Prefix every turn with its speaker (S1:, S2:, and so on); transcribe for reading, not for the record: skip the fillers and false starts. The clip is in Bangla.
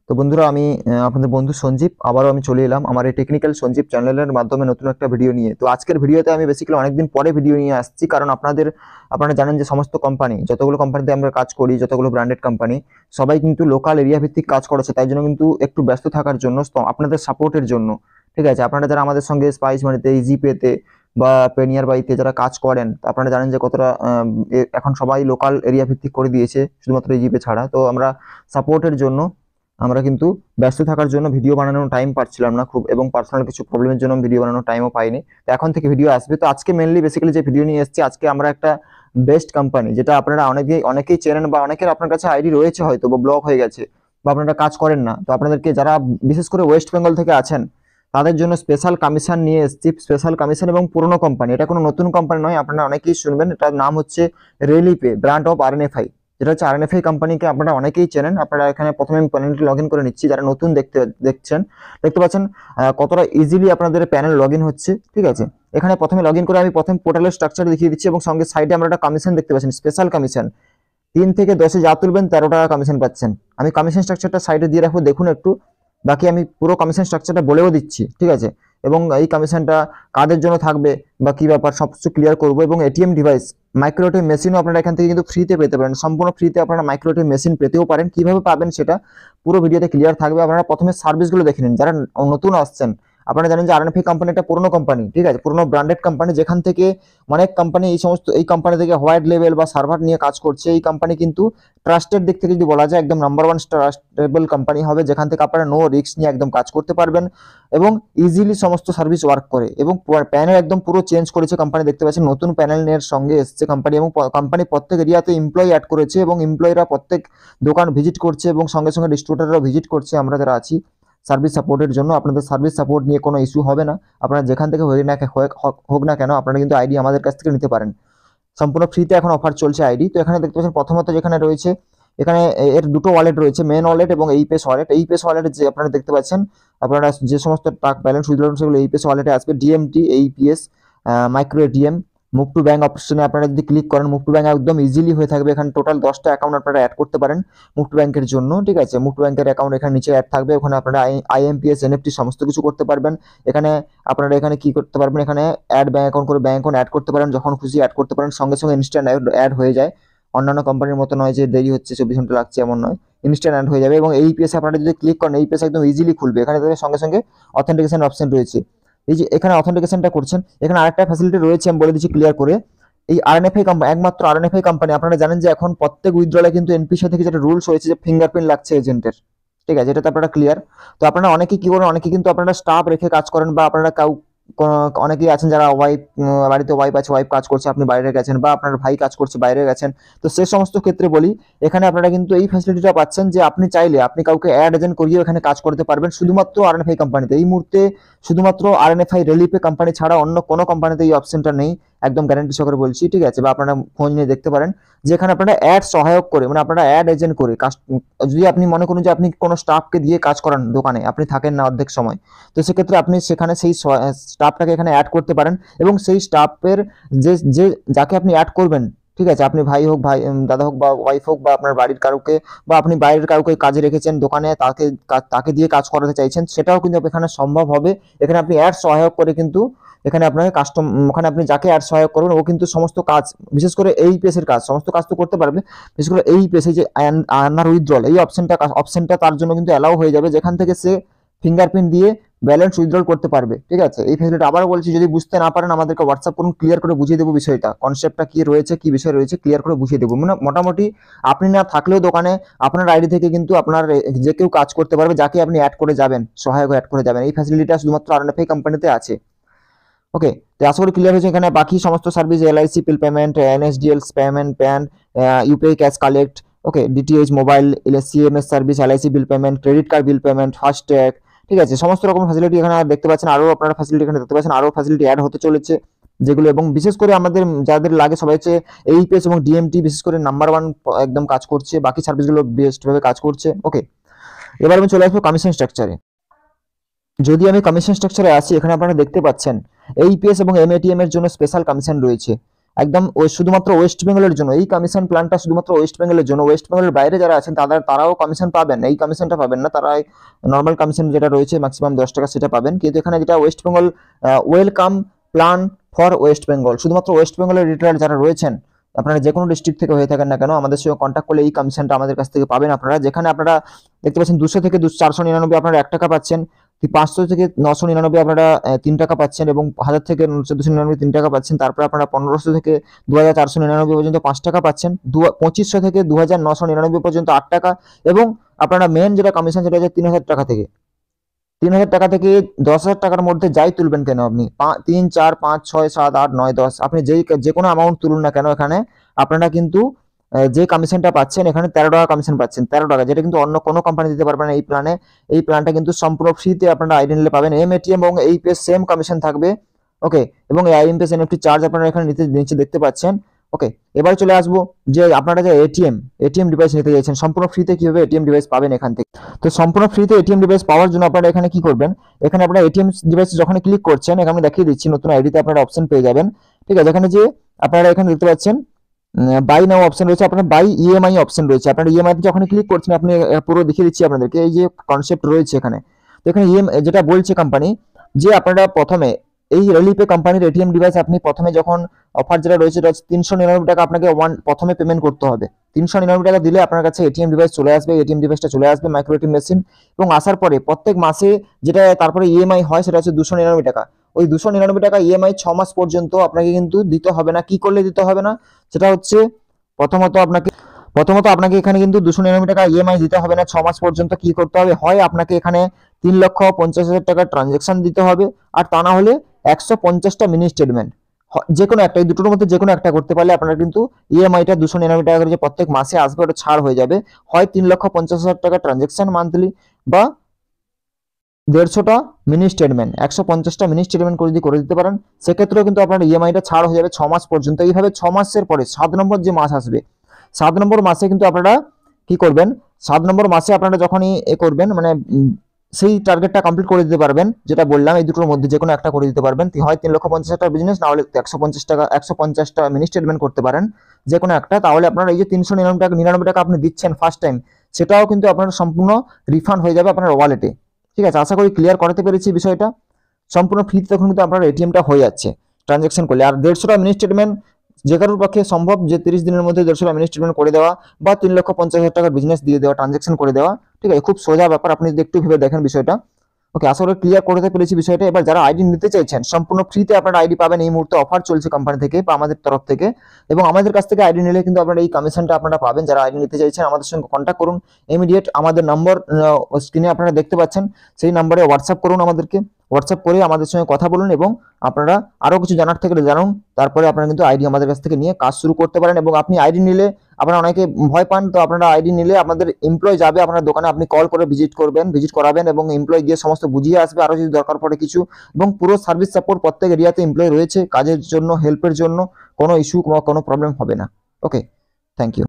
S1: তো বন্ধুরা আমি আপনাদের বন্ধু সঞ্জীব আবারও আমি চলে এলাম আমার এই টেকনিক্যাল সঞ্জীব চ্যানেলের মাধ্যমে নতুন একটা ভিডিও নিয়ে। তো আজকের ভিডিওতে আমি বেসিক্যালি অনেকদিন পরে ভিডিও নিয়ে আসছি, কারণ আপনারা জানেন যে সমস্ত কোম্পানি, যতগুলো কোম্পানিতে আমরা কাজ করি, যতগুলো ব্র্যান্ডেড কোম্পানি, সবাই কিন্তু লোকাল এরিয়া ভিত্তিক কাজ করেছে। তাই জন্য কিন্তু একটু ব্যস্ত থাকার জন্য, আপনাদের সাপোর্টের জন্য, ঠিক আছে, আপনারা যারা আমাদের সঙ্গে স্পাইস মানিতে, ইজি পেতে বা পেনিয়ার বাইতে যারা কাজ করেন, তো আপনারা জানেন যে কতটা এখন সবাই লোকাল এরিয়া ভিত্তিক করে দিয়েছে, শুধুমাত্র ইজি পে ছাড়া। তো আমরা সাপোর্টের জন্য, আমরা কিন্তু ব্যস্ত থাকার জন্য ভিডিও বানানোর টাইম পাচ্ছিলাম না খুব, এবং পার্সোনাল কিছু প্রবলেমের জন্য ভিডিও বানানোর টাইমও পাইনি। তো এখন থেকে ভিডিও আসবে। তো আজকে মেনলি বেসিক্যালি যে ভিডিও নিয়ে এসেছি, আজকে আমরা একটা বেস্ট কোম্পানি, যেটা আপনারা অনেকেই চেনেন বা অনেকের আপনার কাছে আইডি রয়েছে হয়তো, বা ব্লক হয়ে গেছে, বা আপনারা কাজ করেন না, তো আপনাদেরকে যারা বিশেষ করে ওয়েস্ট বেঙ্গল থেকে আছেন তাদের জন্য স্পেশাল কমিশন নিয়ে এসেছি। স্পেশাল কমিশন এবং পুরনো কোম্পানি, এটা কোনো নতুন কোম্পানি নয়, আপনারা অনেকেই শুনবেন। এটার নাম হচ্ছে রেলিপে, ব্র্যান্ড অফ আরএনএফআই, যেটা হচ্ছে আরএনএফআই কোম্পানিকে আপনারা অনেকেই চেনেন। আপনারা এখানে প্রথমে আমি প্যানেলটি লগ ইন করে নিচ্ছি, যারা নতুন দেখতে পাচ্ছেন কতটা ইজিলি আপনাদের প্যানেল লগ ইন হচ্ছে। ঠিক আছে, এখানে প্রথমে লগ ইন করে আমি প্রথম পোর্টালের স্ট্রাকচার দেখিয়ে দিচ্ছি, এবং সঙ্গে সাইডে আমরা একটা কমিশন দেখতে পাচ্ছেন, স্পেশাল কমিশন 3 থেকে 10-এ যা তুলবেন 13 টাকা কমিশন পাচ্ছেন। আমি কমিশন স্ট্রাকচারটা সাইডে দিয়ে রাখবো, দেখুন একটু। বাকি আমি পুরো কমিশন স্ট্রাকচারটা বলেও দিচ্ছি, ঠিক আছে, এবং এই কমিশনটা কাদের জন্য থাকবে বা কি ব্যাপার সব কিছু ক্লিয়ার করবো। এবং এটিএম ডিভাইস, মাইক্রো এটিএম মেশিনও আপনারা এখান থেকে কিন্তু ফ্রিতে পেতে পারেন, সম্পূর্ণ ফ্রিতে আপনারা মাইক্রো এটিএম মেশিন পেতেও পারেন। কিভাবে পাবেন সেটা পুরো ভিডিওতে ক্লিয়ার থাকবে। আপনারা প্রথমে সার্ভিসগুলো দেখে নিন, যারা নতুন আসছেন। আপনারা জানেন যে আরএনএফআই কোম্পানি একটা পুরনো কোম্পানি, ঠিক আছে, পুরনো ব্র্যান্ডেড কোম্পানি, যেখান থেকে অনেক কোম্পানি এই কোম্পানি থেকে হোয়াইট লেভেল বা সার্ভার নিয়ে কাজ করছে। এই কোম্পানি কিন্তু ট্রাস্টেড দিক থেকে যদি বলা যায়, একদম নাম্বার 1 ট্রাস্টেবল কোম্পানি হবে, যেখান থেকে আপনারা নো রিস্ক নিয়ে একদম কাজ করতে পারবেন এবং ইজিলি সমস্ত সার্ভিস ওয়ার্ক করে। এবং প্যানেল একদম পুরো চেঞ্জ করেছে কোম্পানি, দেখতে পাচ্ছেন নতুন প্যানেলের সঙ্গে এসছে কোম্পানি। এবং কোম্পানি প্রত্যেক এরিয়াতে এমপ্লয়ি অ্যাড করেছে, এবং এমপ্লয়িরা প্রত্যেক দোকান ভিজিট করছে, এবং সঙ্গে সঙ্গে ডিস্ট্রিবিউটাররাও ভিজিট করছে। আমরা যারা আছি সার্ভিস সাপোর্টের জন্য, আপনাদের সার্ভিস সাপোর্ট নিয়ে কোনো ইস্যু হবে না। আপনারা যেখান থেকে হোক না কেন, আপনারা কিন্তু আইডি আমাদের কাছ থেকে নিতে পারেন। সম্পূর্ণ ফ্রিতে এখন অফার চলছে আইডি। তো এখানে দেখতে পাচ্ছেন প্রথমত যেখানে রয়েছে, এখানে এর দুটো ওয়ালেট রয়েছে, মেন ওয়ালেট এবং এইপেস ওয়ালেট। এইপেস ওয়ালেটে যে আপনারা দেখতে পাচ্ছেন, আপনারা যে সমস্ত টাকা ব্যালেন্স উইথড্রল সেগুলো এইপেস ওয়ালেটে আসবে। DMT, AEPS, micro ATM, move to bank অপশনে আপনারা যদি ক্লিক করেন, মুভ টু ব্যাঙ্ক একদম ইজিলি হয়ে থাকবে। এখানে টোটাল 10টা অ্যাকাউন্ট আপনারা অ্যাড করতে পারেন মুভ টু ব্যাঙ্কের জন্য, ঠিক আছে। মুভ টু ব্যাঙ্কের অ্যাকাউন্ট এখানে নিচে অ্যাড থাকবে, ওখানে আপনারা আইএমপিএস, এনএফটি সমস্ত কিছু করতে পারবেন। এখানে আপনারা এখানে কি করতে পারবেন, এখানে অ্যাড ব্যাঙ্ক অ্যাকাউন্ট করে ব্যাঙ্ক অ্যাকাউন্ট অ্যাড করতে পারেন, যখন খুশি অ্যাড করতে পারেন, সঙ্গে সঙ্গে ইনস্ট্যান্ট অ্যাড হয়ে যায়। অন্যান্য কোম্পানির মতো নয় যে দেরি হচ্ছে, 24 ঘন্টা লাগছে, এমন নয়, ইনস্ট্যান্ট অ্যাড হয়ে যাবে। এবং এই পেজে আপনারা যদি ক্লিক করেন, এই পেজ একদম ইজিলি খুলবে। এখানে সঙ্গে সঙ্গে অথেন্টিকেশন অপশন রয়েছে। এই যে এখানে অথেন্টিকেশনটা করছেন, এখানে আরেকটা ফ্যাসিলিটি রয়েছে, আমি বলে দিচ্ছি ক্লিয়ার করে। এই আরএনএফআই কোম্পানি, একমাত্র আরএনএফআই কোম্পানি, আপনারা জানেন যে এখন প্রত্যেক উইথড্রলে কিন্তু এনপিসি থেকে যেটা রুলস হয়েছে যে ফিঙ্গারপ্রিন্ট লাগছে এজেন্টের, ঠিক আছে, এটা তো আপনারা ক্লিয়ার। তো আপনারা অনেকে কি করেন, অনেকে কিন্তু আপনারা স্টাফ রেখে কাজ করেন, বা আপনারা অনেকেই আছেন যারা বাড়িতে ওয়াইফ আছে, ওয়াইফ কাজ করছে, আপনি বাইরে গেছেন, বা আপনার ভাই কাজ করছে, বাইরে গেছেন। তো সে সমস্ত ক্ষেত্রে বলি, এখানে আপনারা কিন্তু এই ফ্যাসিলিটিটা পাচ্ছেন যে আপনি চাইলে আপনি কাউকে অ্যাড এজেন্ট করিয়ে এখানে কাজ করতে পারবেন, শুধুমাত্র আরএনএফআই কোম্পানিতে। এই মুহূর্তে শুধুমাত্র আরএনএফআই রেলিপে কোম্পানি ছাড়া অন্য কোনো কোম্পানিতে এই অপশনটা নেই, একদম গ্যারান্টি সহকারে বলছি, ঠিক আছে। বা আপনারা খোঁজ নিয়ে দেখতে পারেন, যেখানে আপনারা অ্যাড সহায়ক করে, মানে আপনারা অ্যাড এজেন্ট করে যদি আপনি মনে করুন যে আপনি কোনো স্টাফকে দিয়ে কাজ করান দোকানে, আপনি থাকেন না অর্ধেক সময়, তো সেক্ষেত্রে আপনি সেখানে সেই স্টাফটাকে এখানে অ্যাড করতে পারেন। এবং সেই স্টাফের যে যে যাকে আপনি অ্যাড করবেন, ঠিক আছে, আপনি ভাই হোক, দাদা হোক, বা ওয়াইফ হোক, বা আপনার বাড়ির কাউকে, বা আপনি বাইরের কাউকে কাজে রেখেছেন দোকানে, তাকে দিয়ে কাজ করাতে চাইছেন, সেটাও কিন্তু এখানে সম্ভব হবে। এখানে আপনি অ্যাড সহায়ক করে কিন্তু এখানে আপনাকে ওখানে আপনি যাকে অ্যাড সহায়ক করবেন, ও কিন্তু সমস্ত কাজ, বিশেষ করে এই পেসের কাজ, সমস্ত কাজ তো করতে পারবে। বিশেষ করে এই পেসে যে আর্নার উইথড্রল, এই অপশনটা তার জন্য কিন্তু অ্যালাউ হয়ে যাবে, যেখান থেকে সে ফিঙ্গারপ্রিন্ট দিয়ে ব্যালেন্স উইথড্রল করতে পারবে, ঠিক আছে। এই ফ্যাসিলিটি আবারও বলছি, যদি বুঝতে না পারেন আমাদেরকে হোয়াটসঅ্যাপ করুন, ক্লিয়ার করে বুঝিয়ে দেবো বিষয়টা, কনসেপ্টটা কি রয়েছে, কি বিষয় রয়েছে, ক্লিয়ার করে বুঝিয়ে দেবো। মানে মোটামুটি আপনি না থাকলেও দোকানে আপনার আইডি থেকে কিন্তু আপনার যে কেউ কাজ করতে পারবে, যাকে আপনি অ্যাড করে যাবেন, সহায়ক অ্যাড করে যাবেন। এই ফ্যাসিলিটিটা শুধুমাত্র আরএনএফআই কোম্পানিতে আছে। ওকে, তো আশা করি ক্লিয়ার হয়েছে। এখানে বাকি সমস্ত service, LIC bill payment, NSDL payment, PAN, UPI cash collect, okay, DTH mobile, CMS service, LIC bill payment, credit card bill payment, FASTag, ঠিক আছে, সমস্ত রকম ফ্যাসিলিটি এখানে দেখতে পাচ্ছেন। আরও আপনারা ফ্যাসিলিটি এখানে দেখতে পাচ্ছেন, আরও ফ্যাসিলিটি অ্যাড হতে চলেছে যেগুলো, এবং বিশেষ করে আমাদের যাদের লাগে সবাই হচ্ছে এইপিএস এবং ডিএমটি বিশেষ করে নাম্বার 1 একদম কাজ করছে, বাকি সার্ভিসগুলো বেস্টভাবে কাজ করছে। ওকে, এবার আমি চলে আসবো কমিশন স্ট্রাকচারে। যদি আমি কমিশন স্ট্রাকচারে আসি, এখানে আপনারা দেখতে পাচ্ছেন এইপিএস এবং এমএটিএম এর জন্য স্পেশাল কমিশন রয়েছে। একদম শুধুমাত্র ওয়েস্ট বেঙ্গলের জন্য এই কমিশন প্ল্যানটা, শুধুমাত্র ওয়েস্ট বেঙ্গলের জন্য। ওয়েস্ট বেঙ্গলের বাইরে যারা আছেন তারাও কমিশন পাবেন, এই কমিশনটা পাবেন না, তারা নর্মাল কমিশন যেটা রয়েছে ম্যাক্সিমাম 10 টাকা সেটা পাবেন। কিন্তু এখানে যেটা West Bengal welcome plan for West Bengal, শুধুমাত্র ওয়েস্ট বেঙ্গলের রিটায়ার যারা রয়েছেন, আপনারা যে কোনো ডিস্ট্রিক্ট থেকে হয়ে থাকেন না কেন, আমাদের সঙ্গে কন্ট্যাক্ট করলে এই কমিশনটা আমাদের কাছ থেকে পাবেন আপনারা। যেখানে আপনারা দেখতে পাচ্ছেন 200 থেকে 499 আপনারা 1 টাকা পাচ্ছেন, 500 থেকে 999 আপনারা 3 টাকা পাচ্ছেন, এবং 1000 থেকে 1499 3 টাকা পাচ্ছেন। তারপরে আপনারা 1500 থেকে 2499 পর্যন্ত 5 টাকা পাচ্ছেন, 2500 থেকে 2999 পর্যন্ত 8 টাকা, এবং আপনারা মেন যেটা কমিশন সেটা হচ্ছে 3000 টাকা থেকে 10,000 টাকার মধ্যে যাই তুলবেন কেন আপনি, 3, 4, 5, 6, 7, 8, 9, 10, আপনি যে কোনো অ্যামাউন্ট তুলুন না কেন, এখানে আপনারা কিন্তু যে কমিশনটা পাচ্ছেন এখানে 13 টাকা কমিশন পাচ্ছেন, 13 টাকা, যেটা কিন্তু অন্য কোনো কোম্পানি দিতে পারবে না এই প্ল্যানে। এই প্ল্যানটা কিন্তু সম্পূর্ণ ফ্রিতে আপনারা আইডি নিলে পাবেন। এমএটিএম এবং এইপিএস সেম কমিশন থাকবে, ওকে। এবং এই আইএমপিএস এনএফটি চার্জ আপনারা এখানে নিচে দেখতে পাচ্ছেন, ওকে। এবার চলে আসবো যে আপনারা যে এটিএম ডিভাইস নিতে চাইছেন সম্পূর্ণ ফ্রিতে, কিভাবে এটিএম ডিভাইস পাবেন এখান থেকে। তো সম্পূর্ণ ফ্রিতে এটিএম ডিভাইস পাওয়ার জন্য আপনারা এখানে কি করবেন, এখানে আপনারা এটিএম ডিভাইস যখন ক্লিক করছেন, এখানে আমি দেখিয়ে দিচ্ছি, নতুন আইডিতে আপনারা অপশন পেয়ে যাবেন, ঠিক আছে। এখানে যে আপনারা এখানে দেখতে পাচ্ছেন বাই নাও অপশন রয়েছে, আপনার বাই ইএমআই অপশন রয়েছে। আপনার ইএমআই যখন ক্লিক করছেন, আপনি পুরো দেখিয়ে দিচ্ছি আপনাদেরকে এই যে কনসেপ্ট রয়েছে এখানে। তো এখানে যেটা বলছে কোম্পানি, যে আপনারা প্রথমে এই রিলিপে কোম্পানির এটিএম ডিভাইস আপনি প্রথমে যখন অফার যেটা রয়েছে সেটা 399 টাকা আপনাকে প্রথমে পেমেন্ট করতে হবে। 399 টাকা দিলে আপনার কাছে এটিএম ডিভাইস চলে আসবে, এটিএম ডিভাইসটা চলে আসবে মাইক্রো এটিএম মেশিন, এবং আসার পরে প্রত্যেক মাসে যেটা তারপরে ইএমআই হয় সেটা হচ্ছে 299 টাকা। ওই 299 টাকা ইএমআই 6 মাস পর্যন্ত আপনাকে কিন্তু দিতে হবে না। কি করলে দিতে হবে না, সেটা হচ্ছে প্রথমত আপনাকে এখানে কিন্তু 299 টাকা ইএমআই দিতে হবে না 6 মাস পর্যন্ত। কি করতে হবে, হয় আপনাকে এখানে 3,50,000 টাকার ট্রানজেকশন দিতে হবে, আর তা না হলে 150টা মিনি স্টেটমেন্ট, যে কোনো একটা, এই দুটোর মধ্যে যে কোনো একটা করতে পারলে আপনারা কিন্তু ইএমআইটা 299 টাকা করে যে প্রত্যেক মাসে আসবে ওটা ছাড় হয়ে যাবে। হয় 3,50,000 টাকা ট্রানজেকশন মান্থলি, বা 150টা মিনি স্টেটমেন্ট, 150টা মিনি স্টেটমেন্ট করে দিতে পারেন, সেক্ষেত্রেও কিন্তু আপনার ইএমআইটা ছাড় হয়ে যাবে 6 মাস পর্যন্ত। এইভাবে 6 মাসের পরে 7 নম্বর যে মাস আসবে, 7 নম্বর মাসে কিন্তু আপনারা কি করবেন, 7 নম্বর মাসে আপনারা যখনই করবেন, মানে সেই টার্গেটটা কমপ্লিট করে দিতে পারবেন, যেটা বললাম এই দুটোর মধ্যে যে কোনো একটা করে দিতে পারবেন। হয় 3,50,000 টাকা বিজনেস, না হলে 150টা মিনি স্টেটমেন্ট করতে পারেন, যে কোনো একটা। তাহলে আপনারা এই যে 399 টাকা আপনি দিচ্ছেন ফার্স্ট টাইম, সেটাও কিন্তু আপনার সম্পূর্ণ রিফান্ড হয়ে যাবে আপনার ওয়ালেটে, ঠিক আছে। আশা করি ক্লিয়ার করাতে পেরেছি বিষয়টা। সম্পূর্ণ ফ্রিতে তখন কিন্তু আপনার এটিএমটা হয়ে যাচ্ছে ট্রানজেকশন করলে। আর 150টা মিনি স্টেটমেন্ট যে কারোর পক্ষে সম্ভব যে 30 দিনের মধ্যে 150টা মিনি স্টেটমেন্ট করে দেওয়া, বা 3,50,000 টাকার বিজনেস দিয়ে দেওয়া, ট্রানজেকশন করে দেওয়া, ঠিক আছে। খুব সোজা ব্যাপার, আপনি যদি একটু ভেবে দেখেন বিষয়টা, ওকে। আশা করি ক্লিয়ার করতে পেরেছি বিষয়টা। এবার যারা আইডি নিতে চাইছেন সম্পূর্ণ ফ্রিতে আপনারা আইডি পাবেন, এই মুহূর্তে অফার চলছে কোম্পানি থেকে বা আমাদের তরফ থেকে, এবং আমাদের কাছ থেকে আইডি নিলে কিন্তু আপনারা এই কমিশনটা আপনারা পাবেন। যারা আইডি নিতে চাইছেন আমাদের সঙ্গে কন্ট্যাক্ট করুন ইমিডিয়েট, আমাদের নম্বর স্ক্রিনে আপনারা দেখতে পাচ্ছেন, সেই নম্বরে হোয়াটসঅ্যাপ করুন আমাদেরকে, হোয়াটসঅ্যাপ করে আমাদের সঙ্গে কথা বলুন, এবং আপনারা আরও কিছু জানার থাকলে জানুন। তারপরে আপনারা কিন্তু আইডি আমাদের কাছ থেকে নিয়ে কাজ শুরু করতে পারেন। এবং আপনি আইডি নিলে, আপনারা অনেকে ভয় পান, তো আপনারা আইডি নিলে আমাদের এমপ্লয় যাবে আপনার দোকানে, আপনি কল করে ভিজিট করাবেন, এবং এমপ্লয় গিয়ে সমস্ত বুঝিয়ে আসবে আরও যদি দরকার পড়ে কিছু। এবং পুরো সার্ভিস সাপোর্ট প্রত্যেক এরিয়াতে এমপ্লয় রয়েছে কাজের জন্য, হেল্পের জন্য, কোনো ইস্যু বা কোনো প্রবলেম হবে না, ওকে। Thank you.